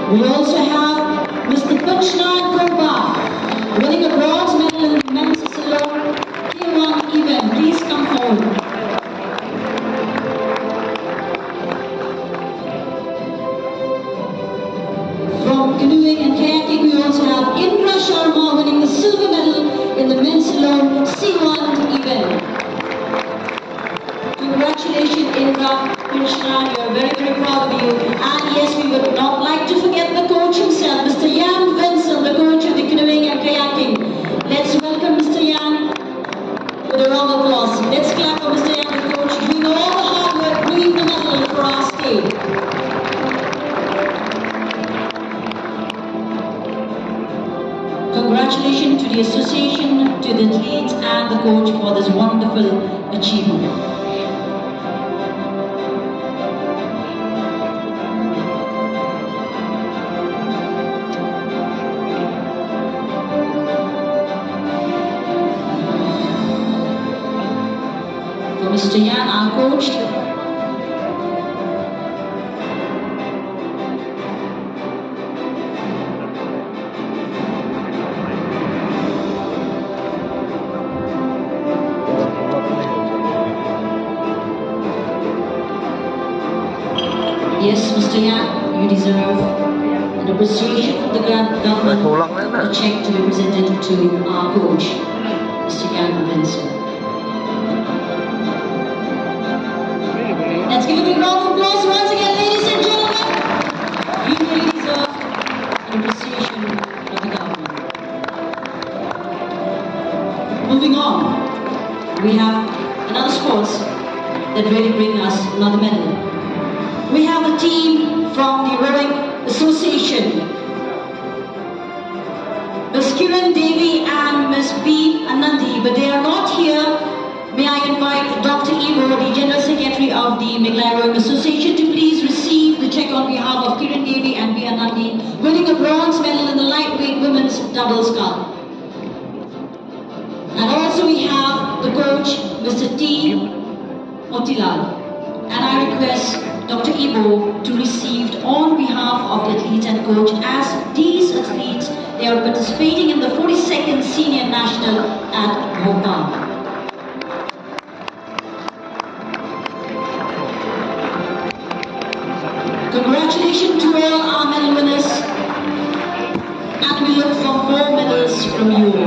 We also have Mr. Punchnan Kumba, winning a bronze medal in the men's slalom K1 event. Please come forward. From canoeing and kayaking, we also have Indra Sharma winning the silver medal in the men's slalom C1 event. Congratulations, Indra. Punchnan, we are very, very proud of you. And yes, we would not like to forget the coach himself, Mr. Jan Vincent, the coach of the canoeing and kayaking. Let's welcome Mr. Jan with a round of applause. Let's clap for Mr. Jan, the coach, doing all the hard work, bringing the medal for our state. Congratulations to the association, to the athletes and the coach for this wonderful achievement. For Mr. Jan, our coach, yes, Mr. Jan, you deserve an appreciation from the government, a check to be presented to our coach, Mr. Jan Vincent. Let's give a big round of applause once again, ladies and gentlemen. You really deserve an appreciation from the government. Moving on, we have another sports that really bring us another medal. We have a team from the Rowing Association, Ms. Kiran Devi and Ms. B. Anandi, but they are not here. May I invite Dr. Ivo, the General Secretary of the Meghalaya Rowing Association, to please receive the check on behalf of Kiran Devi and B. Anandi, winning a bronze medal in the lightweight women's double sculls. And also we have the coach, Mr. T. Motilal. And I request Dr. Ivo to receive on behalf of the athletes and coach, as these athletes, they are participating in the 42nd Senior National at Bhopal. Congratulations to all our medal winners, and we look for more medals from you.